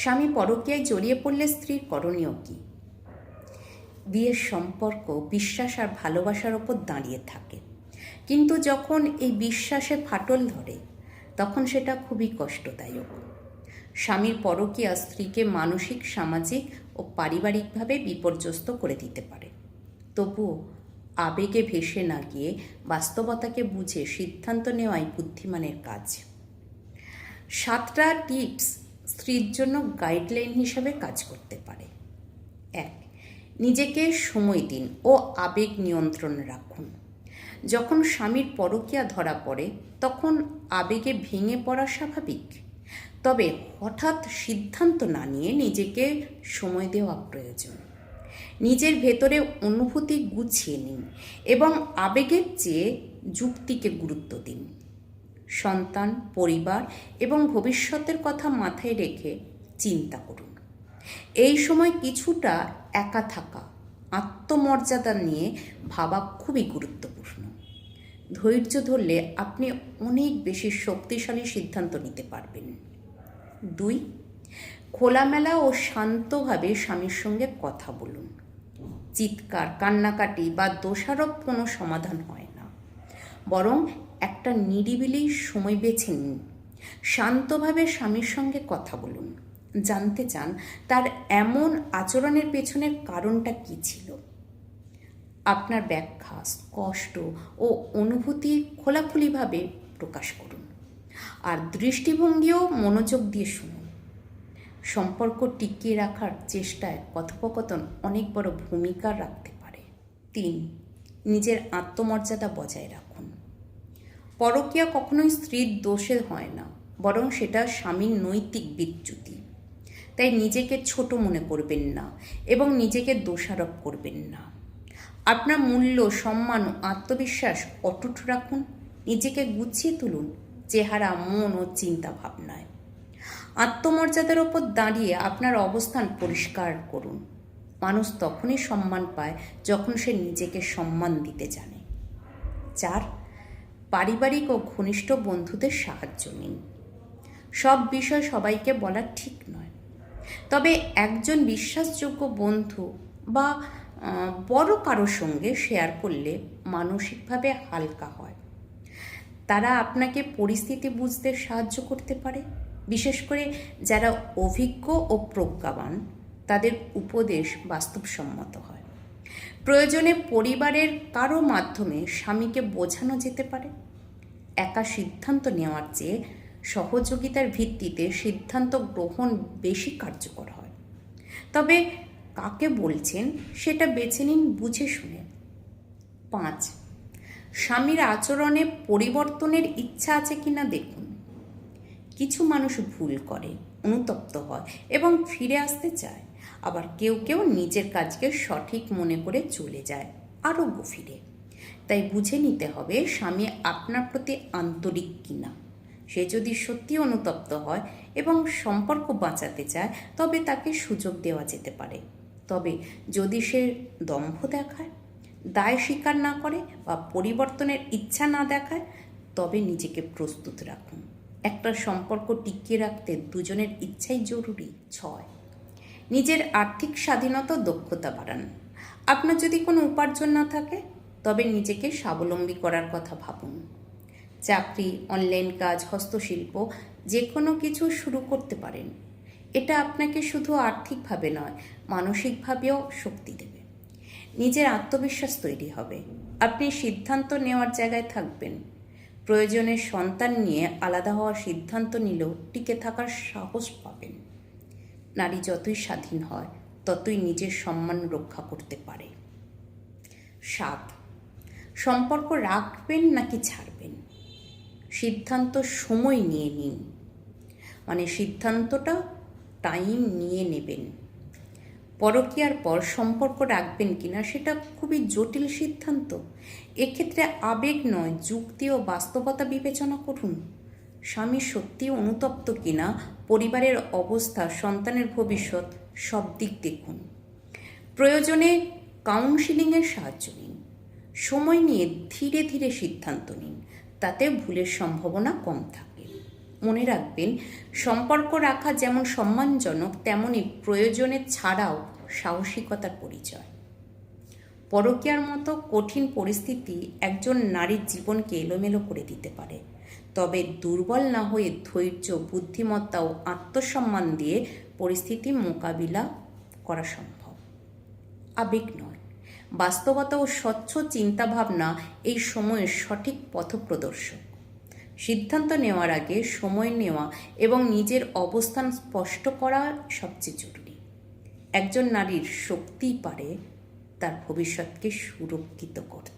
স্বামী পরকীয়ায় জড়িয়ে পড়লে স্ত্রীর করণীয় কী? বিয়ের সম্পর্ক বিশ্বাস আর ভালোবাসার ওপর দাঁড়িয়ে থাকে, কিন্তু যখন এই বিশ্বাসে ফাটল ধরে তখন সেটা খুবই কষ্টদায়ক। স্বামীর পরকীয়া স্ত্রীকে মানসিক, সামাজিক ও পারিবারিকভাবে বিপর্যস্ত করে দিতে পারে। তবুও আবেগে ভেসে না গিয়ে বাস্তবতাকে বুঝে সিদ্ধান্ত নেওয়াই বুদ্ধিমানের কাজ। 7টা টিপস স্ত্রীর জন্য গাইডলাইন হিসাবে কাজ করতে পারে। 1. নিজেকে সময় দিন ও আবেগ নিয়ন্ত্রণ রাখুন। যখন স্বামীর পরকীয়া ধরা পড়ে তখন আবেগে ভেঙে পড়া স্বাভাবিক, তবে হঠাৎ সিদ্ধান্ত না নিয়ে নিজেকে সময় দেওয়া প্রয়োজন। নিজের ভেতরে অনুভূতি গুছিয়ে নিন এবং আবেগের চেয়ে যুক্তিকে গুরুত্ব দিন। সন্তান, পরিবার এবং ভবিষ্যতের কথা মাথায় রেখে চিন্তা করুন। এই সময় কিছুটা একা থাকা, আত্মমর্যাদা নিয়ে ভাবা খুবই গুরুত্বপূর্ণ। ধৈর্য ধরলে আপনি অনেক বেশি শক্তিশালী সিদ্ধান্ত নিতে পারবেন। 2. খোলামেলা ও শান্তভাবে স্বামীর সঙ্গে কথা বলুন। চিৎকার, কান্নাকাটি বা দোষারোপ কোনো সমাধান হয় না, বরং একটা নিরিবিলি সময় বেছে নিন। শান্তভাবে স্বামীর সঙ্গে কথা বলুন, জানতে চান তার এমন আচরণের পেছনের কারণটা কী ছিল। আপনার ব্যাখ্যা, কষ্ট ও অনুভূতি খোলাখুলিভাবে প্রকাশ করুন, আর দৃষ্টিভঙ্গিও মনোযোগ দিয়ে শুনুন। সম্পর্ক টিকিয়ে রাখার চেষ্টায় কথোপকথন অনেক বড় ভূমিকা রাখতে পারে। 3. নিজের আত্মমর্যাদা বজায় রাখুন। পরকীয়া কখনোই স্ত্রীর দোষে হয় না, বরং সেটা স্বামীর নৈতিক বিচ্যুতি। তাই নিজেকে ছোট মনে করবেন না এবং নিজেকে দোষারোপ করবেন না। আপনার মূল্য, সম্মান ও আত্মবিশ্বাস অটুট রাখুন। নিজেকে গুছিয়ে তুলুন চেহারা, মন ও চিন্তা ভাবনায়। আত্মমর্যাদার ওপর দাঁড়িয়ে আপনার অবস্থান পরিষ্কার করুন। মানুষ তখনই সম্মান পায় যখন সে নিজেকে সম্মান দিতে জানে। 4. পারিবারিক ও ঘনিষ্ঠ বন্ধুদের সাহায্য নিন। সব বিষয় সবাইকে বলা ঠিক নয়, তবে একজন বিশ্বাসযোগ্য বন্ধু বা বড় কারোর সঙ্গে শেয়ার করলে মানসিকভাবে হালকা হয়। তারা আপনাকে পরিস্থিতি বুঝতে সাহায্য করতে পারে। বিশেষ করে যারা অভিজ্ঞ ও প্রজ্ঞাবান, তাদের উপদেশ বাস্তবসম্মত হয়। প্রয়োজনে পরিবারের কারো মাধ্যমে স্বামীকে বোঝানো যেতে পারে। একা সিদ্ধান্ত নেওয়ার চেয়ে সহযোগিতার ভিত্তিতে সিদ্ধান্ত গ্রহণ বেশি কার্যকর হয়। তবে কাকে বলছেন সেটা বেছে নিন বুঝে শুনে। 5. স্বামীর আচরণে পরিবর্তনের ইচ্ছা আছে কিনা দেখুন। কিছু মানুষ ভুল করে, অনুতপ্ত হয় এবং ফিরে আসতে চায়, আবার কেউ কেউ নিজের কাজকে সঠিক মনে করে চলে যায় আরও গভীরে। তাই বুঝে নিতে হবে স্বামী আপনার প্রতি আন্তরিক কিনা। সে যদি সত্যি অনুতপ্ত হয় এবং সম্পর্ক বাঁচাতে চায় তবে তাকে সুযোগ দেওয়া যেতে পারে। তবে যদি সে দম্ভ দেখায়, দায় স্বীকার না করে বা পরিবর্তনের ইচ্ছা না দেখায়, তবে নিজেকে প্রস্তুত রাখুন। একটা সম্পর্ক টিকিয়ে রাখতে দুজনের ইচ্ছাই জরুরি। 6. নিজের আর্থিক স্বাধীনতা দক্ষতা বাড়ান। আপনার যদি কোনো উপার্জন না থাকে তবে নিজেকে স্বাবলম্বী করার কথা ভাবুন। চাকরি, অনলাইন কাজ, হস্তশিল্প যে কোনো কিছু শুরু করতে পারেন। এটা আপনাকে শুধু আর্থিকভাবে নয়, মানসিকভাবেও শক্তি দেবে। নিজের আত্মবিশ্বাস তৈরি হবে। আপনি সিদ্ধান্ত নেওয়ার জায়গায় থাকবেন। প্রয়োজনে সন্তান নিয়ে আলাদা হওয়ার সিদ্ধান্ত নিলেও টিকে থাকার সাহস পাবেন। নারী যতই স্বাধীন হয় ততই নিজের সম্মান রক্ষা করতে পারে। 7. সম্পর্ক রাখবেন নাকি ছাড়বেন। সিদ্ধান্ত সময় নিয়ে নিন, সিদ্ধান্তটা টাইম নিয়ে নেবেন। পরকীয়ার পর সম্পর্ক রাখবেন কিনা সেটা খুবই জটিল সিদ্ধান্ত। এক্ষেত্রে আবেগ নয়, যুক্তি ও বাস্তবতা বিবেচনা করুন। স্বামী সত্যি অনুতপ্ত কিনা, পরিবারের অবস্থা, সন্তানের ভবিষ্যৎ সব দিক দেখুন। প্রয়োজনে কাউন্সিলিংয়ের সাহায্য নিন। সময় নিয়ে ধীরে ধীরে সিদ্ধান্ত নিন, তাতে ভুলের সম্ভাবনা কম থাকে। মনে রাখবেন, সম্পর্ক রাখা যেমন সম্মানজনক, তেমনই প্রয়োজনের ছাড়াও সাহসিকতার পরিচয়। পরকীয়ার মতো কঠিন পরিস্থিতি একজন নারীর জীবনকে এলোমেলো করে দিতে পারে, তবে দুর্বল না হয়ে ধৈর্য, বুদ্ধিমত্তা ও আত্মসম্মান দিয়ে পরিস্থিতি মোকাবিলা করা সম্ভব। আবেগ নয়, বাস্তবতা ও স্বচ্ছ চিন্তাভাবনা এই সময়ের সঠিক পথপ্রদর্শক। সিদ্ধান্ত নেওয়ার আগে সময় নেওয়া এবং নিজের অবস্থান স্পষ্ট করা সবচেয়ে জরুরি। একজন নারীর শক্তিই পারে তার ভবিষ্যৎকে সুরক্ষিত করতে।